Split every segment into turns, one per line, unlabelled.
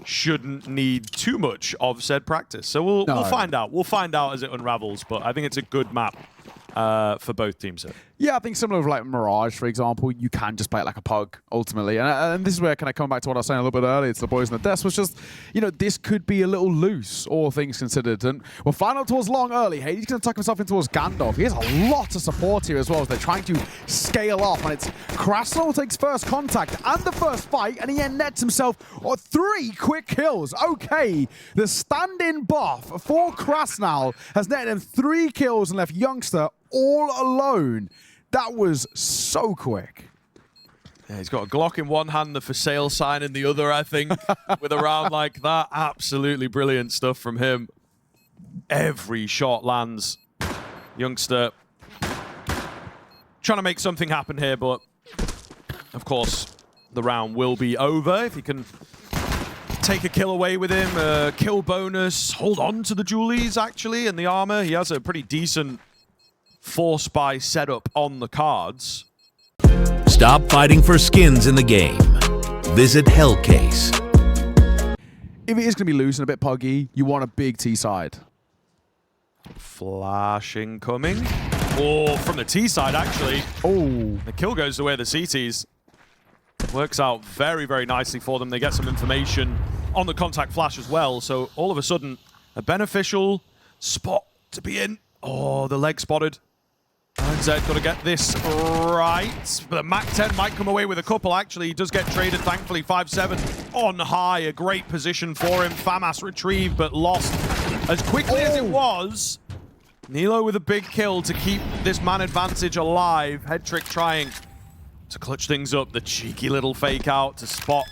shouldn't need too much of said practice. So we'll find out. We'll find out as it unravels, but I think it's a good map for both teams here.
Yeah, I think similar with like Mirage, for example, you can just play it like a pug, ultimately. And this is where kind of come back to what I was saying a little bit earlier to the boys in the desk, was just, you know, this could be a little loose, all things considered. And we'll find out towards long early. Hades going to tuck himself in towards Gandalf. He has a lot of support here as well as they're trying to scale off. And it's Krasnal takes first contact and the first fight, and he nets himself 3 quick kills. Okay, the stand-in buff for Krasnal has netted him 3 kills and left Youngster all alone. That was so quick.
Yeah, he's got a Glock in one hand, the for sale sign in the other, I think, with a round like that. Absolutely brilliant stuff from him. Every shot lands. Youngster trying to make something happen here, but of course, the round will be over if he can take a kill away with him. Kill bonus, hold on to the Julies, actually, and the armor. He has a pretty decent force buy setup on the cards.
Stop fighting for skins in the game. Visit Hellcase.
If it is going to be loose and a bit puggy, you want a big T side.
Flashing coming. Oh, from the T side, actually.
Oh.
The kill goes the way of the CTs. Works out very, very nicely for them. They get some information on the contact flash as well. So all of a sudden, a beneficial spot to be in. Oh, the leg spotted. And Zed got to get this right. But the MAC-10 might come away with a couple, actually. He does get traded, thankfully. 5-7 on high. A great position for him. FAMAS retrieved, but lost as quickly as it was. Nilo with a big kill to keep this man advantage alive. Headtrick trying to clutch things up. The cheeky little fake out to spot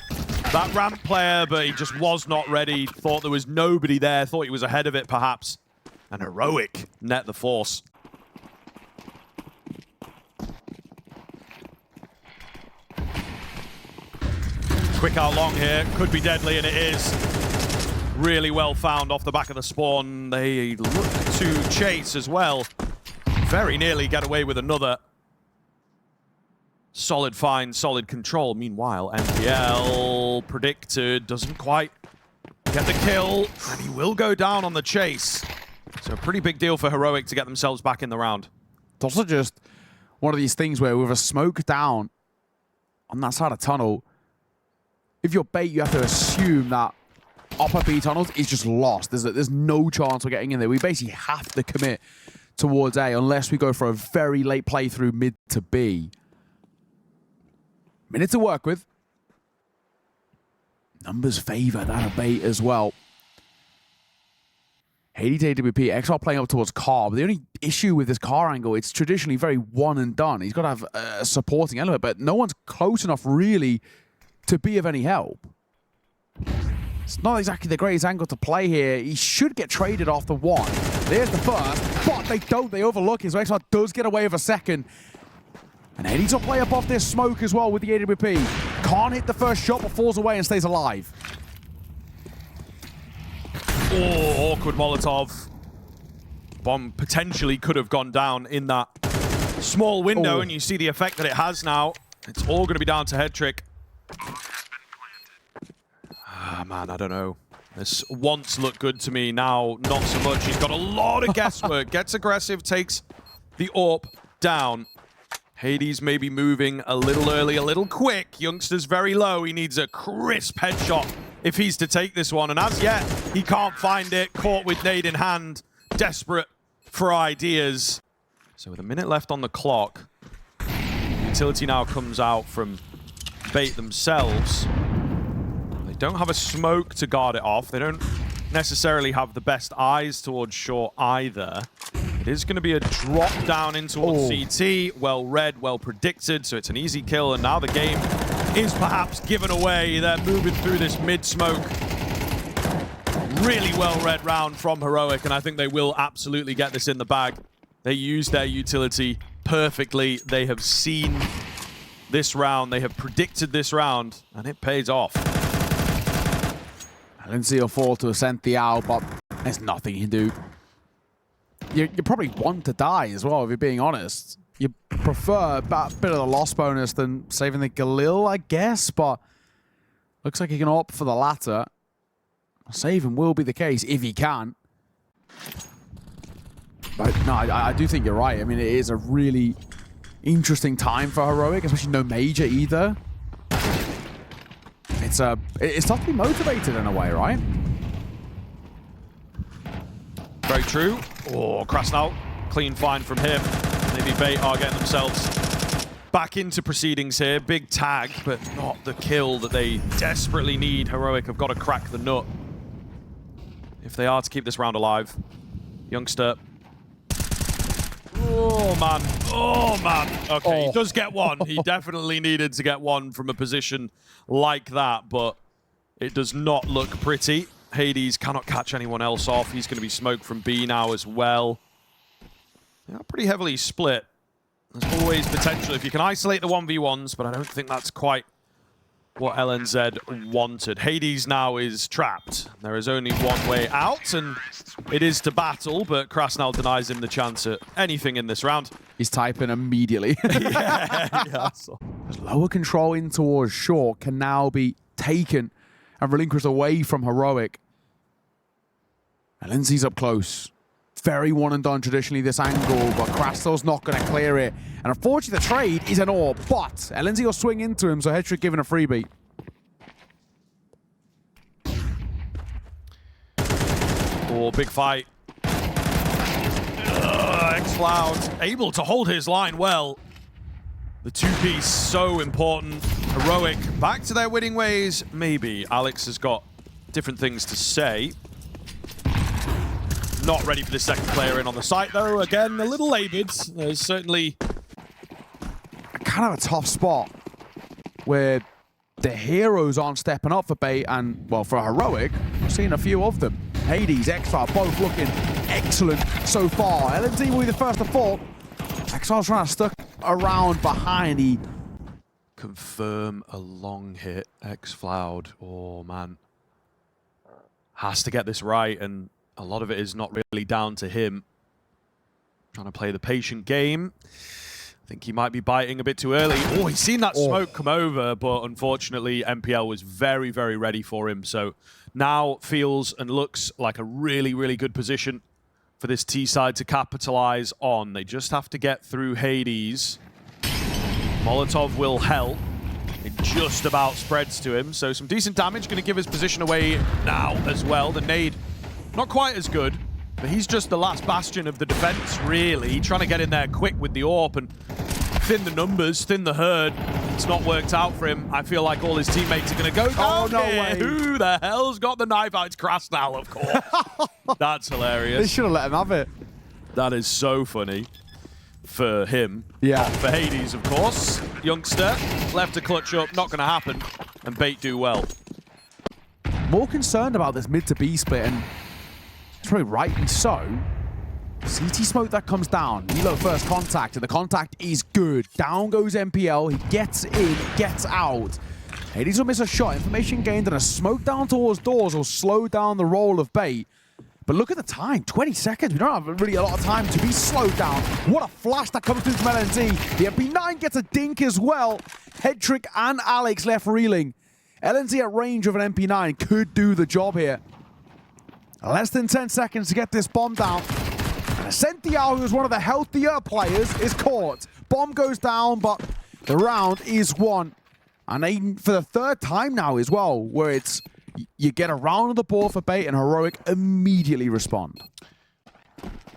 that ramp player, but he just was not ready. Thought there was nobody there. Thought he was ahead of it, perhaps. And Heroic net the force. Quick out long here, could be deadly, and it is. Really well found off the back of the spawn. They look to chase as well. Very nearly get away with another. Solid find, solid control. Meanwhile, NPL predicted, doesn't quite get the kill, and he will go down on the chase. So a pretty big deal for Heroic to get themselves back in the round.
It's also just one of these things where with a smoke down on that side of tunnel, if you're bait, you have to assume that upper B tunnels is just lost. There's no chance of getting in there. We basically have to commit towards A unless we go for a very late playthrough mid to B. Minute to work with. Numbers favor that bait as well. Hades AWP, XR playing up towards Car, but the only issue with this Car angle, it's traditionally very one and done. He's got to have a supporting element, but no one's close enough really to be of any help. It's not exactly the greatest angle to play here. He should get traded after one. There's the first, but they don't. They overlook it, so XR does get away with a second. And Hades will play up off this smoke as well with the AWP. Can't hit the first shot, but falls away and stays alive.
Oh, awkward Molotov. Bomb potentially could have gone down in that small window, and you see the effect that it has now. It's all going to be down to Headtrick. Ah, man, I don't know. This once looked good to me, now not so much. He's got a lot of guesswork. Gets aggressive, takes the AWP down. Hades maybe moving a little early, a little quick. Youngster's very low. He needs a crisp headshot if he's to take this one. And as yet, he can't find it. Caught with nade in hand. Desperate for ideas. So with a minute left on the clock, utility now comes out from bait themselves. They don't have a smoke to guard it off. They don't necessarily have the best eyes towards short either. It is going to be a drop down in towards CT. Well read, well predicted, so it's an easy kill. And now the game is perhaps given away. They're moving through this mid-smoke. Really well read round from Heroic, and I think they will absolutely get this in the bag. They used their utility perfectly. They have seen this round. They have predicted this round, and it pays off.
I didn't see a fall to ascent the owl, but there's nothing you can do. You probably want to die as well, if you're being honest. You prefer a bit of the loss bonus than saving the Galil, I guess, but looks like you can opt for the latter. Saving will be the case if he can. But no, I do think you're right. I mean, it is a really interesting time for Heroic, especially no major either. It's tough to be motivated in a way, right?
Very true. Oh, Krasnal, clean find from him. Maybe Bait are getting themselves back into proceedings here. Big tag, but not the kill that they desperately need. Heroic have got to crack the nut if they are to keep this round alive. Youngster. Oh, man. Oh, man. Okay, he does get one. He definitely needed to get one from a position like that, but it does not look pretty. Hades cannot catch anyone else off. He's going to be smoked from B now as well. Yeah, pretty heavily split. There's always potential if you can isolate the 1v1s, but I don't think that's quite what LNZ wanted. Hades now is trapped. There is only one way out, and it is to battle, but Krasnal denies him the chance at anything in this round.
He's typing immediately.
Yeah.
Lower control in towards short can now be taken and relinquished away from Heroic. And Lindsay's up close. Very one and done traditionally this angle, but Krasnal's not going to clear it. And unfortunately, the trade is an AWP, but LNZ will swing into him, so Hetrick given a freebie.
Oh, big fight. X-Cloud able to hold his line well. The two-piece so important. Heroic back to their winning ways. Maybe Alex has got different things to say. Not ready for the second player in on the site, though. Again, a little labored. There's certainly
kind of a tough spot where the heroes aren't stepping up for Bait, and, well, for Heroic, we've seen a few of them. Hades, X-File, both looking excellent so far. LNZ will be the first to fall. X-File's trying to stuck around behind. He
confirm a long hit. X-Cloud, oh, man. Has to get this right, and a lot of it is not really down to him. Trying to play the patient game. I think he might be biting a bit too early. Oh, he's seen that smoke come over, but unfortunately, MPL was very, very ready for him. So now feels and looks like a really, really good position for this T side to capitalize on. They just have to get through Hades. Molotov will help. It just about spreads to him. So some decent damage, going to give his position away now as well. The nade, not quite as good, but he's just the last bastion of the defense, really. Trying to get in there quick with the AWP and thin the numbers, thin the herd. It's not worked out for him. I feel like all his teammates are going to go down.
No
here.
way.
Who the hell's got the knife out? It's Krasnal, of course. That's hilarious.
They should have let him have it.
That is so funny for him.
Yeah.
For Hades, of course. Youngster, left to clutch up, not going to happen. And Bait do well.
More concerned about this mid to B split, and it's probably rightly so. CT smoke that comes down. Nilo first contact, and the contact is good. Down goes MPL. He gets in, gets out. Hades will miss a shot. Information gained, and a smoke down towards doors will slow down the roll of Bait. But look at the time, 20 seconds. We don't have really a lot of time to be slowed down. What a flash that comes through from LNZ. The MP9 gets a dink as well. Headtrick and Alex left reeling. LNZ at range of an MP9 could do the job here. Less than 10 seconds to get this bomb down. And Ascential, who is one of the healthier players, is caught. Bomb goes down, but the round is won. And Aiden, for the third time now as well, where it's you get a round of the ball for Bait and Heroic immediately respond.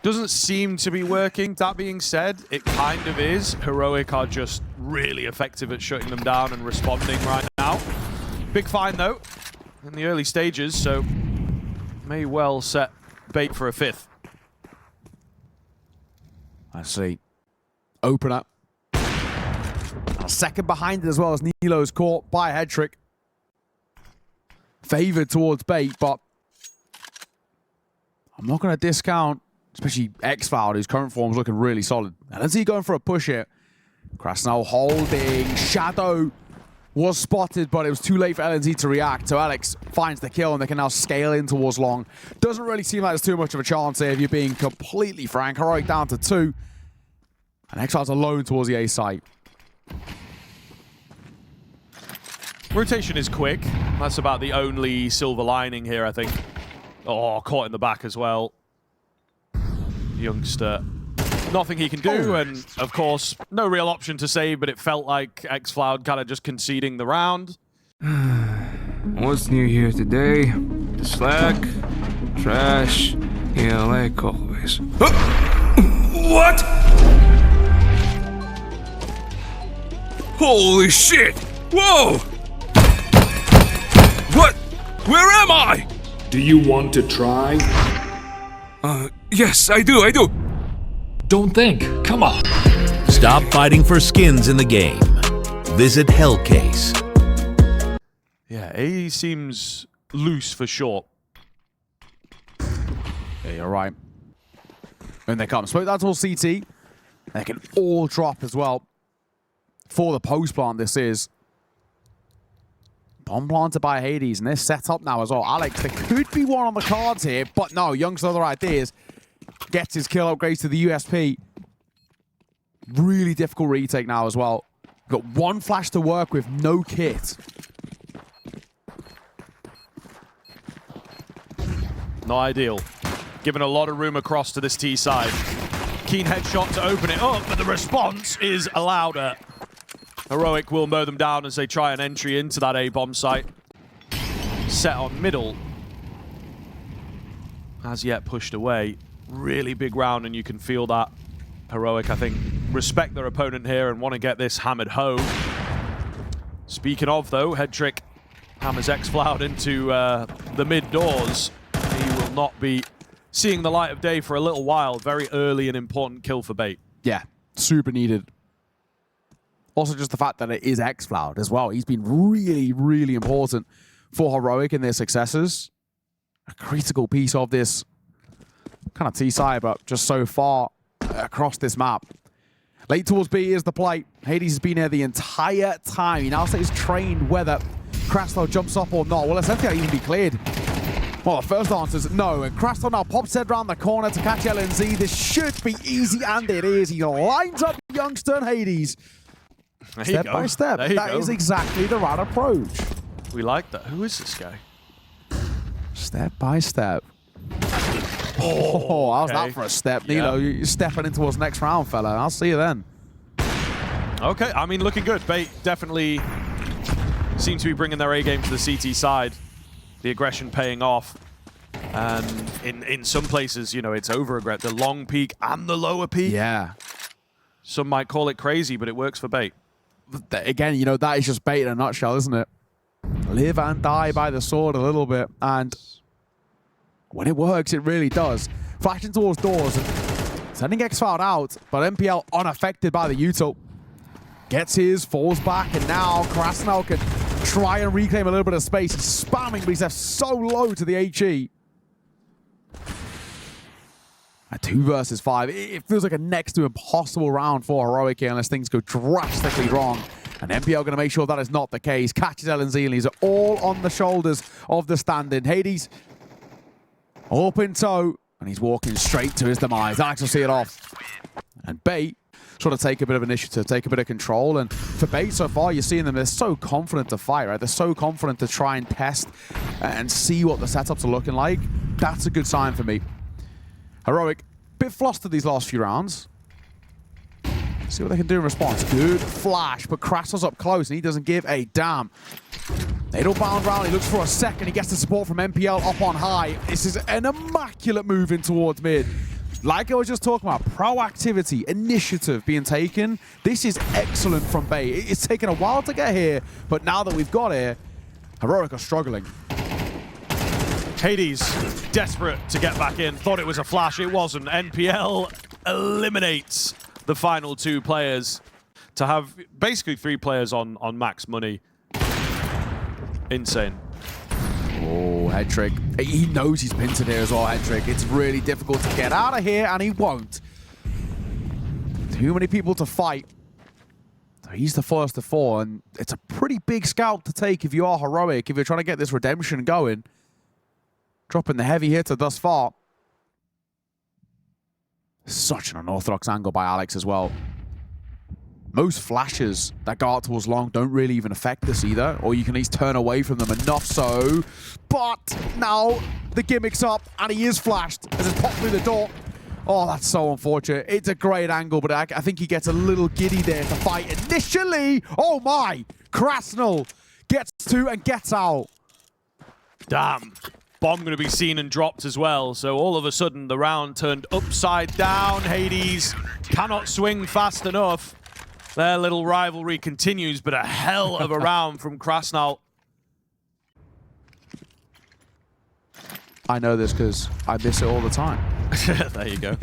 Doesn't seem to be working. That being said, it kind of is. Heroic are just really effective at shutting them down and responding right now. Big find, though, in the early stages, so may well set Bait for a fifth.
I see. Open up. A second behind it as well as Nilo's caught by a Headtrick. Favored towards Bait, but I'm not going to discount, especially X-Cloud, whose current form is looking really solid. And as he going for a push here, Krasnal holding. Shadow was spotted, but it was too late for LNZ to react. So Alex finds the kill, and they can now scale in towards long. Doesn't really seem like there's too much of a chance here, if you're being completely frank. Heroic down to 2. And X-Cloud's alone towards the A site.
Rotation is quick. That's about the only silver lining here, I think. Oh, caught in the back as well. Youngster. Nothing he can do, and of course, no real option to save, but it felt like xFloud kind of just conceding the round.
What's new here today? The Slack, trash, yeah, like always. What? Holy shit! Whoa! What? Where am I?
Do you want to try?
Yes, I do.
Don't think. Come on.
Stop fighting for skins in the game. Visit Hellcase.
Yeah, he seems loose for sure.
Yeah, you're right. And they come. Smoke that's all CT. They can all drop as well. For the post plant, this is. Bomb planted by Hades, and they're set up now as well. Alex, there could be one on the cards here, but no, Young's other ideas. Gets his kill, upgrades to the USP. Really difficult retake now as well. Got one flash to work with, no kit.
Not ideal. Given a lot of room across to this T side. Keen headshot to open it up, but the response is louder. Heroic will mow them down as they try an entry into that A-bomb site. Set on middle. As yet pushed away. Really big round, and you can feel that. Heroic, I think, respect their opponent here and want to get this hammered home. Speaking of, though, Headtrick hammers xFloud into the mid doors. He will not be seeing the light of day for a little while. Very early and important kill for Bait.
Yeah, super needed. Also, just the fact that it is xFloud as well. He's been really, really important for Heroic in their successes. A critical piece of this kind of T-side, but just so far across this map. Late towards B is the play. Hades has been here the entire time. He now stays trained whether Krasnov jumps up or not. Well, essentially, even be cleared. Well, the first answer is no, and Krasnov now pops head around the corner to catch LNZ. This should be easy, and it is. He lines up Youngster and Hades. Step by step. That is exactly the right approach.
We like that. Who is this guy?
Step by step. Oh, how's that for a step? Yeah. Nilo, you're stepping into us next round, fella. I'll see you then.
Okay, I mean, looking good. Bait definitely seem to be bringing their A game to the CT side. The aggression paying off. And in some places, you know, it's over-aggressive. The long peak and the lower peak.
Yeah.
Some might call it crazy, but it works for Bait.
Again, you know, that is just Bait in a nutshell, isn't it? Live and die by the sword a little bit. And when it works, it really does. Flashing towards doors and sending xFloud out, but MPL unaffected by the util. Gets his, falls back, and now Krasnov can try and reclaim a little bit of space. He's spamming, but he's left so low to the HE. A 2 versus 5. It feels like a next to impossible round for Heroic here unless things go drastically wrong. And MPL going to make sure that is not the case. Catches LNZ, and he's all on the shoulders of the stand-in. Hades up in tow, and he's walking straight to his demise. Alex will see it off. And Bait sort of take a bit of initiative, take a bit of control. And for Bait so far, you're seeing them, they're so confident to fight, right? They're so confident to try and test and see what the setups are looking like. That's a good sign for me. Heroic, bit flustered these last few rounds. See what they can do in response. Good flash, but Krasnov's up close, and he doesn't give a damn. Natal bound round, he looks for a second, he gets the support from MPL up on high. This is an immaculate move in towards mid. Like I was just talking about, proactivity, initiative being taken. This is excellent from Bait. It's taken a while to get here, but now that we've got here, Heroic are struggling.
Hades, desperate to get back in. Thought it was a flash, it wasn't. NPL eliminates the final 2 players to have basically 3 players on max money. Insane.
Oh, Headtrick. He knows he's pinted here as well, Headtrick. It's really difficult to get out of here, and he won't. Too many people to fight. So he's the first to fall, and it's a pretty big scalp to take if you are Heroic, if you're trying to get this redemption going. Dropping the heavy hitter thus far. Such an unorthodox angle by Alex as well. most flashes that go out towards long don't really even affect this either, or you can at least turn away from them enough so. But now the gimmick's up, and he is flashed as it's popped through the door. Oh, that's so unfortunate. It's a great angle, but I think he gets a little giddy there to fight initially. Oh my! Krasnal gets to and gets out.
Damn. Bomb going to be seen and dropped as well. So all of a sudden, the round turned upside down. Hades cannot swing fast enough. Their little rivalry continues, but a hell of a round from Krasnal.
I know this because I miss it all the time.
There you go.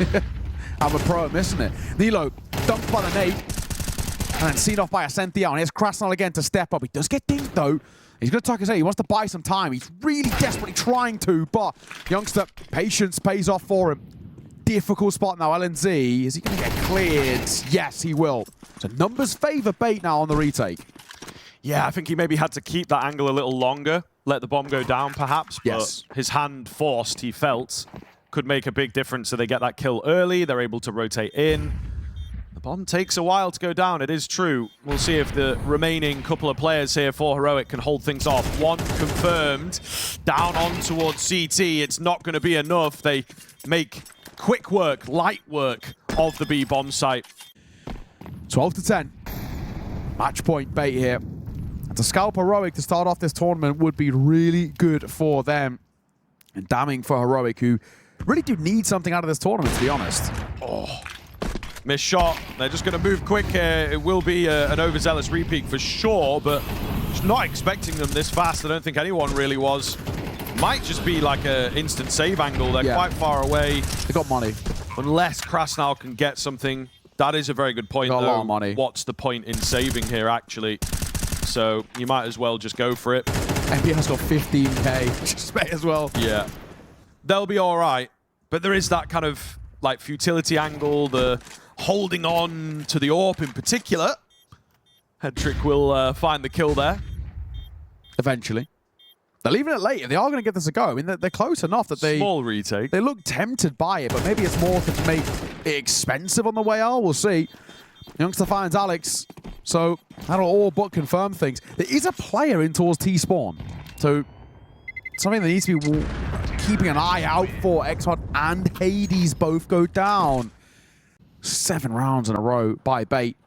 I'm a pro at missing it. TYLOO dumped by the nade, and then seen off by Ascentia, and here's Krasnal again to step up. He does get dinged though. He's going to tuck his head. He wants to buy some time. He's really desperately trying to, but youngster, patience pays off for him. Difficult spot now, LNZ. Is he going to get cleared? Yes, he will. So numbers favor Bait now on the retake.
Yeah, I think he maybe had to keep that angle a little longer, let the bomb go down perhaps,
Yes.
But his hand forced, he felt, could make a big difference. So they get that kill early, they're able to rotate in. The bomb takes a while to go down, it is true. We'll see if the remaining couple of players here for Heroic can hold things off. One confirmed, down on towards CT. It's not going to be enough. They make quick work, light work of the B bomb site.
12 to 10. Match point Bait here. And to scalp Heroic to start off this tournament would be really good for them. And damning for Heroic, who really do need something out of this tournament, to be honest.
Oh. Missed shot. They're just going to move quick here. It will be an overzealous repeat for sure, but just not expecting them this fast. I don't think anyone really was. Might just be like an instant save angle. They're quite far away.
They got money.
Unless Krasnal can get something. That is a very good point,
Got
though.
a lot of money.
What's the point in saving here, actually? So you might as well just go for it.
MBR's got 15k. Just may as well.
Yeah. They'll be all right. But there is that kind of like futility angle, the holding on to the AWP in particular. Headtrick will find the kill there.
Eventually. They're leaving it late. They are going to get this a go. I mean, they're close enough that
Small retake.
they look tempted by it, but maybe it's more to make it expensive on the way out. We'll see. Youngster finds Alex, so that'll all but confirm things. There is a player in towards T-spawn, so something that needs to be keeping an eye out for. X1 and Hades both go down. 7 rounds in a row by Bait.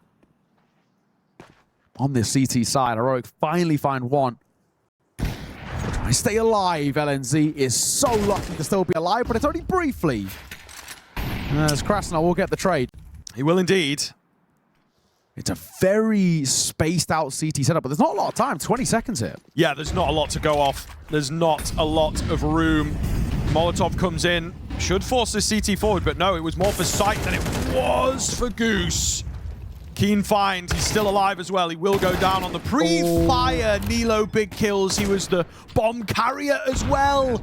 On this CT side, Heroic finally find one. I stay alive. LNZ is so lucky to still be alive, but it's only briefly. As Krasnal will get the trade.
He will indeed.
It's a very spaced out CT setup, but there's not a lot of time. 20 seconds here.
Yeah, there's not a lot to go off. There's not a lot of room. Molotov comes in. Should force the CT forward, but no, it was more for Sight than it was for Goose. Keen find. He's still alive as well. He will go down on the pre-fire. TYLOO big kills. He was the bomb carrier as well.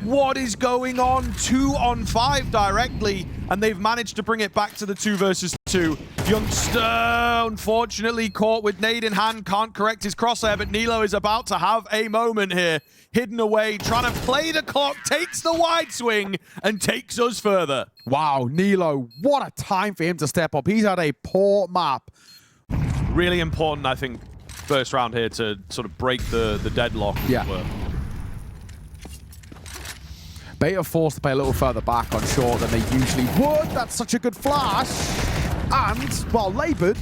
What is going on? 2 on 5 directly, and they've managed to bring it back to the 2 versus 2. Youngster, unfortunately, caught with nade in hand. Can't correct his crosshair, but TYLOO is about to have a moment here. Hidden away, trying to play the clock, takes the wide swing, and takes us further.
Wow, TYLOO, what a time for him to step up. He's had a poor map.
Really important, I think, first round here to sort of break the deadlock.
Yeah. Bait are forced to play a little further back on short than they usually would. That's such a good flash. And, while laboured,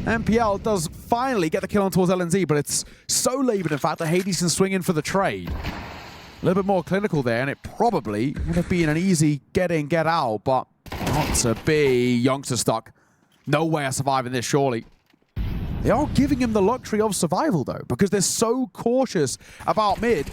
MPL does finally get the kill on towards LNZ, but it's so laboured, in fact, that Hades can swing in for the trade. A little bit more clinical there, and it probably would have been an easy get in, get out, but not to be. Youngster stuck. No way of surviving this, surely. They are giving him the luxury of survival, though, because they're so cautious about mid.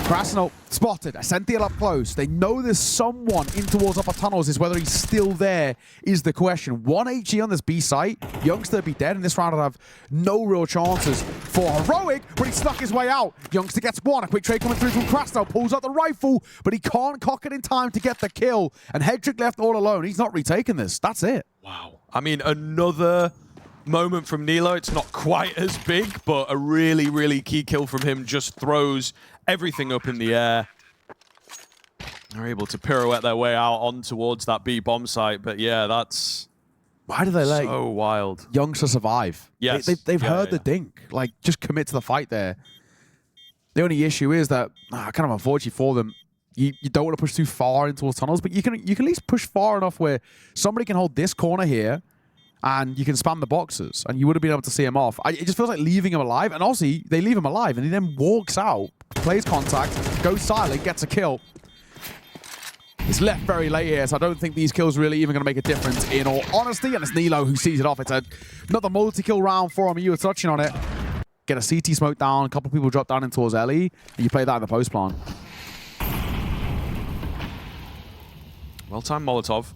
Krasnal spotted. Ascentia up close. They know there's someone in towards upper tunnels. Is whether he's still there is the question. 1 HE on this B site. Youngster be dead in this round. I'd have no real chances for Heroic, but he snuck his way out. Youngster gets one. A quick trade coming through from Krasnal. Pulls out the rifle, but he can't cock it in time to get the kill. And Headtrick left all alone. He's not retaking this. That's it.
Wow. I mean, another moment from TYLOO. It's not quite as big, but a really, really key kill from him. Just throws everything up in the air. They're able to pirouette their way out on towards that B bomb site. But yeah, that's
Why do they let
So wild.
Youngster survive?
Yes.
They've
Yeah,
heard the
yeah.
dink. Like, just commit to the fight there. The only issue is that, kind of unfortunately for them, you don't want to push too far into those tunnels, but you can at least push far enough where somebody can hold this corner here, and you can spam the boxes, and you would have been able to see him off. It just feels like leaving him alive, and also they leave him alive, and he then walks out, plays contact, goes silent, gets a kill. It's left very late here, so I don't think these kills are really even going to make a difference in all honesty, and it's Nilo who sees it off. It's another multi-kill round for him. You were touching on it. Get a CT smoke down, a couple of people drop down in towards Ellie, and you play that in the post plan.
Well-timed Molotov.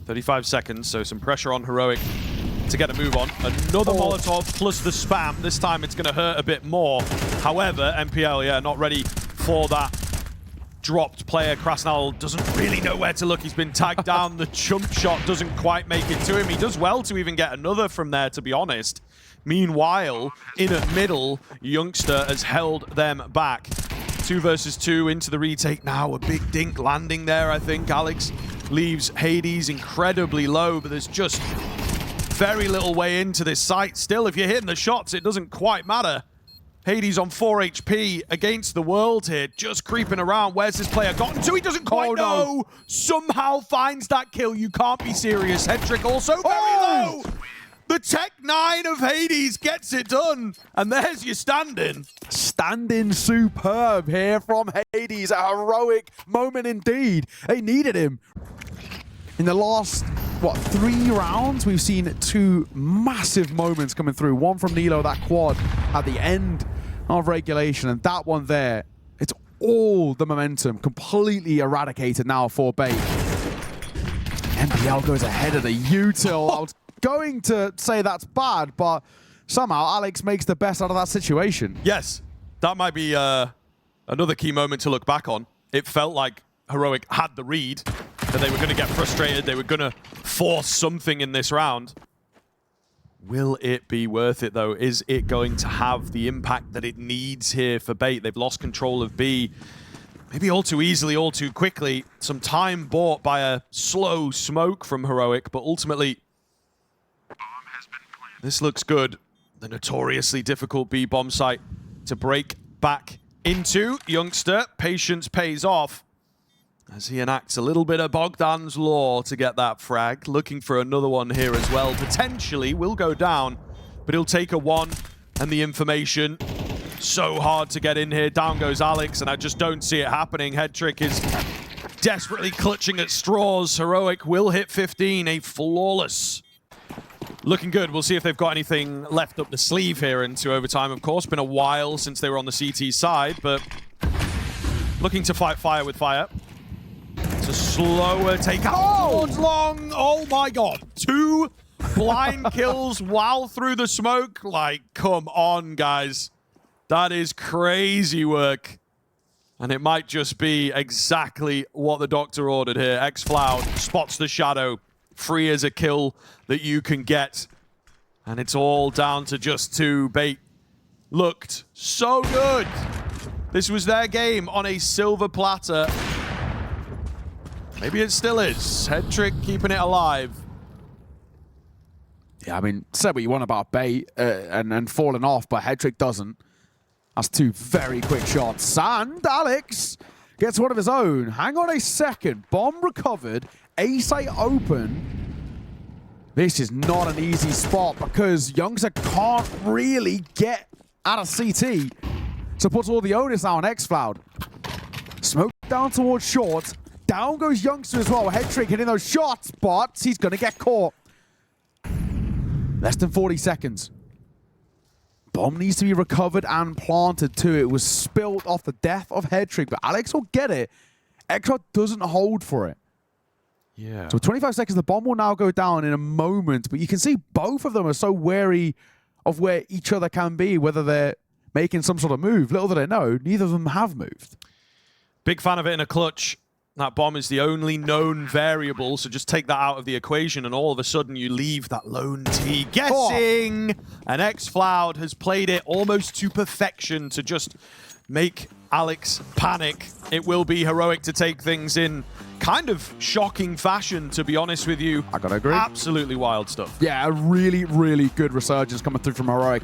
35 seconds, so some pressure on Heroic to get a move on. Another Molotov plus the spam. This time it's going to hurt a bit more. However, MPL, yeah, not ready for that dropped player. Krasnal doesn't really know where to look. He's been tagged down. The jump shot doesn't quite make it to him. He does well to even get another from there, to be honest. Meanwhile, in at middle, Youngster has held them back. 2 versus 2 into the retake now. A big dink landing there, I think. Alex leaves Hades incredibly low, but there's just very little way into this site. Still, if you're hitting the shots, it doesn't quite matter. Hades on 4 HP against the world here, just creeping around. Where's this player gotten to? He doesn't quite know. Somehow finds that kill. You can't be serious. Headtrick also very low. The Tech 9 of Hades gets it done. And there's your stand-in.
Stand-in superb here from Hades. A heroic moment indeed. They needed him. In the last, 3 rounds, we've seen 2 massive moments coming through. One from Nilo, that quad at the end of regulation, and that one there. It's all the momentum completely eradicated now for Bait. MPL goes ahead of the util. I was going to say that's bad, but somehow Alex makes the best out of that situation.
Yes, that might be another key moment to look back on. It felt like Heroic had the read, that they were going to get frustrated, they were going to force something in this round. Will it be worth it, though? Is it going to have the impact that it needs here for Bait? They've lost control of B. Maybe all too easily, all too quickly. Some time bought by a slow smoke from Heroic, but ultimately, this looks good. The notoriously difficult B bomb site to break back into. Youngster, patience pays off as he enacts a little bit of Bogdan's Law to get that frag. Looking for another one here as well. Potentially will go down, but he'll take a 1 and the information. So hard to get in here. Down goes Alex, and I just don't see it happening. Headtrick is desperately clutching at straws. Heroic will hit 15, a flawless. Looking good. We'll see if they've got anything left up the sleeve here into overtime. Of course, been a while since they were on the CT side, but looking to fight fire with fire. It's a slower take out towards long. Oh my god. 2 blind kills while through the smoke. Like, come on, guys. That is crazy work. And it might just be exactly what the doctor ordered here. xFloud spots the shadow. Free as a kill that you can get. And it's all down to just 2. Bait looked so good. This was their game on a silver platter. Maybe it still is. Headtrick keeping it alive.
Yeah, I mean, say what you want about Bait and falling off, but Headtrick doesn't. That's 2 very quick shots. And Alex gets one of his own. Hang on a second. Bomb recovered. A site open. This is not an easy spot because Youngster can't really get out of CT. So puts all the onus now on xFloud. Smoke down towards short. Down goes Youngster as well. Headtrick hitting those shots, but he's going to get caught. Less than 40 seconds. Bomb needs to be recovered and planted too. It was spilled off the death of Headtrick, but Alex will get it. xFloud doesn't hold for it.
Yeah.
So 25 seconds, the bomb will now go down in a moment, but you can see both of them are so wary of where each other can be, whether they're making some sort of move. Little do they know, neither of them have moved.
Big fan of it in a clutch. That bomb is the only known variable, so just take that out of the equation and all of a sudden you leave that lone T guessing. And xFloud has played it almost to perfection to just make Alex panic. It will be heroic to take things in kind of shocking fashion, to be honest with you.
I gotta agree.
Absolutely wild stuff.
Yeah, a really, really good resurgence coming through from Heroic.